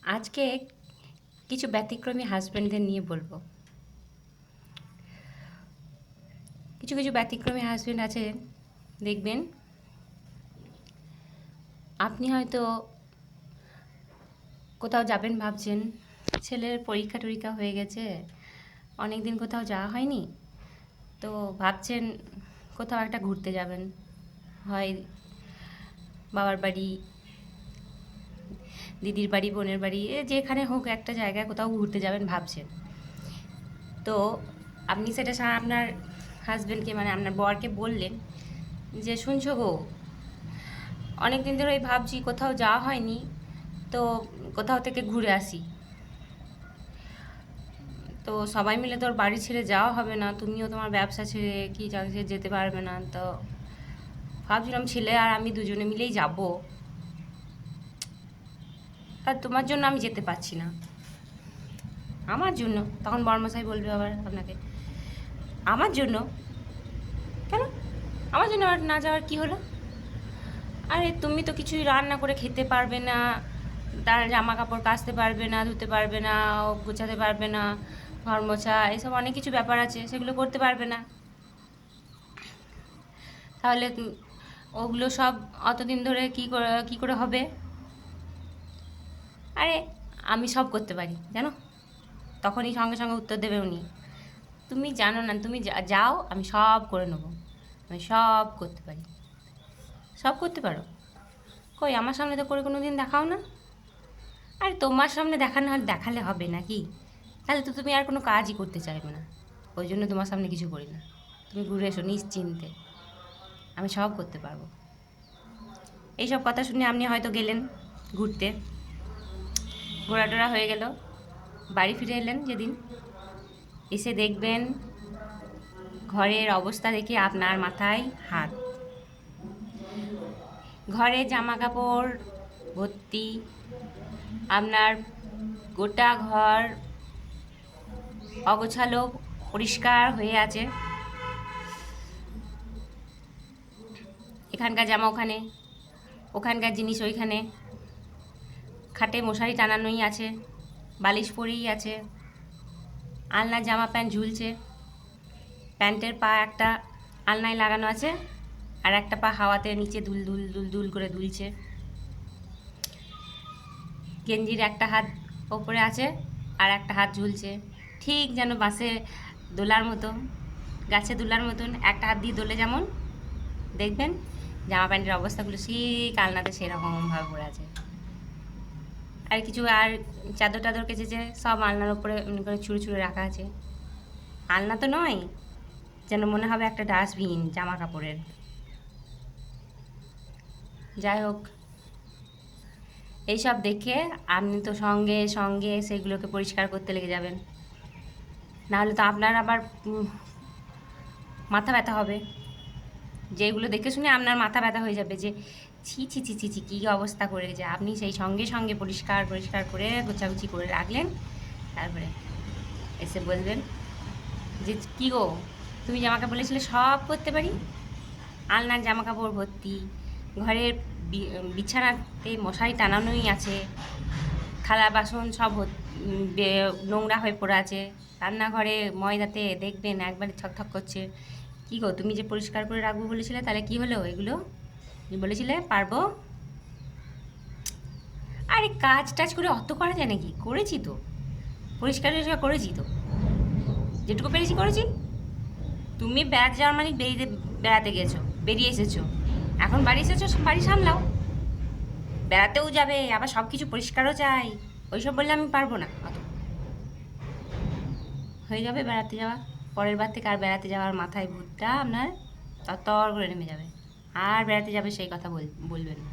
আজকে কিছু ব্যতিক্রমী হাজবেন্ডদের নিয়ে বলবো। কিছু কিছু ব্যতিক্রমী হাজবেন্ড আছে, দেখবেন আপনি হয়তো কোথাও যাবেন ভাবছেন, ছেলের পরীক্ষা টরীক্ষা হয়ে গেছে, অনেক দিন কোথাও যাওয়া হয়নি, তো ভাবছেন কোথাও একটা ঘুরতে যাবেন, হয় বাবার বাড়ি, দিদির বাড়ি, বোনের বাড়ি, যেখানে হোক একটা জায়গায় কোথাও ঘুরতে যাবেন ভাবছেন। তো আপনি সেটা আপনার হাজবেন্ডকে, মানে আপনার বরকে বললেন যে শুনছো গো, অনেক দিন ধরেই ভাবছি কোথাও যাওয়া হয়নি, তো কোথাও থেকে ঘুরে আসি। তো সবাই মিলে তোর বাড়ি ছেড়ে যাওয়া হবে না, তুমিও তোমার ব্যবসা ছেড়ে কি চাকরি যেতে পারবে না, তো ভাবছিলাম ছেলে আর আমি দুজনে মিলেই যাব, আর তোমার জন্য আমি যেতে পারছি না। আমার জন্য? তখন বর্মশাই বলবে আবার আপনাকে, আমার জন্য কেন? আমার জন্য আর না যাওয়ার কি হলো? আরে তুমি তো কিছুই রান্না করে খেতে পারবে না, তার জামা কাপড় কাচতে পারবে না, ধুতে পারবে না, গোছাতে পারবে না, ঘর মোছা, এসব অনেক কিছু ব্যাপার আছে, সেগুলো করতে পারবে না। তাহলে ওগুলো সব অতদিন ধরে কী করে হবে? আরে আমি সব করতে পারি জানো। তখনই সঙ্গে সঙ্গে উত্তর দেবে উনি, তুমি জানো না, তুমি যাও, আমি সব করে নেবো, আমি সব করতে পারি। সব করতে পারো? কই আমার সামনে তো করে কোনো দিন দেখাও না। আরে তোমার সামনে দেখালে হবে নাকি? তাহলে তো তুমি আর কোনো কাজই করতে চাইবে না, ওই জন্য তোমার সামনে কিছু করি না। তুমি ঘুরে এসো নিশ্চিন্তে, আমি সব করতে পারবো। এইসব কথা শুনে আপনি হয়তো গেলেন ঘুরতে, ঘোরাটোরা হয়ে গেল, বাড়ি ফিরে এলেন যেদিন, এসে দেখবেন ঘরের অবস্থা দেখে আপনার মাথায় হাত। ঘরে জামা কাপড় ভর্তি, আপনার গোটা ঘর অগোছালো পরিষ্কার হয়ে আছে, এখানকার জামা ওখানে, ওখানকার জিনিস ওইখানে, খাটে মশারি টানানোই আছে, বালিশ পরেই আছে, আলনার জামা প্যান্ট ঝুলছে, প্যান্টের পা একটা আলনায় লাগানো আছে, আর একটা পা হাওয়াতে নিচে দুল দুল দুল দুল করে দুলছে, গেঞ্জির একটা হাত ওপরে আছে আর একটা হাত ঝুলছে, ঠিক যেন বাসে দোলার মতো, গাছে দোলার মতন একটা হাত দিয়ে দোলে যেমন, দেখবেন জামা প্যান্টের অবস্থাগুলো ঠিক আলনাতে সেরকমভাবে পড়ে আছে। আর কিছু আর চাদর টাদর কেচেছে, সব আলনার ওপরে এমনি করে ছুঁড়ে ছুঁড়ে রাখা আছে। আলনা তো নয়, যেন মনে হবে একটা ডাস্টবিন জামা কাপড়ের। যাই হোক, এইসব দেখে আপনি তো সঙ্গে সঙ্গে সেগুলোকে পরিষ্কার করতে লেগে যাবেন, নাহলে তো আপনার আবার মাথা ব্যথা হবে। যেগুলো দেখে শুনে আপনার মাথা ব্যথা হয়ে যাবে যে ছি ছি ছি ছি ছি কী অবস্থা করেছে, আপনি সেই সঙ্গে সঙ্গে পরিষ্কার পরিষ্কার করে গোছাগুছি করে রাখলেন, তারপরে এসে বলবেন যে কী গো, তুমি জামাকে বলেছিলে সব করতে পারি, আলনার জামা কাপড় ভর্তি, ঘরের বিছানাতে মশারি টানানোই আছে, থালা বাসন সব নোংরা হয়ে পড়ে আছে, রান্নাঘরে ময়দাতে দেখবেন একবারে থকথক করছে। কী গো, তুমি যে পরিষ্কার করে রাখবো বলেছিলে, তাহলে কি হলো এগুলো? তুমি বলেছিলে পারবো। আরে কাজ টাজ করে অত করা যায় নাকি? করেছি তো, পরিষ্কার টরিষ্কার করেছি তো, যেটুকু পেরেছি করেছি। তুমি জার্মানি বেড়াতে গেছো, বেরিয়ে এসেছো, এখন বাড়ি এসেছো, বাড়ি সামলাও, বেড়াতেও যাবে, আবার সব কিছু পরিষ্কারও চাই, ওইসব বললে আমি পারবো না অত। হয়ে যাবে বেড়াতে যাওয়া, পরের বার থেকে আর বেড়াতে যাওয়ার মাথায় ভূতটা আপনার তর করে নেমে যাবে, আর বেড়াতে যাবে সেই কথা বলবেন না।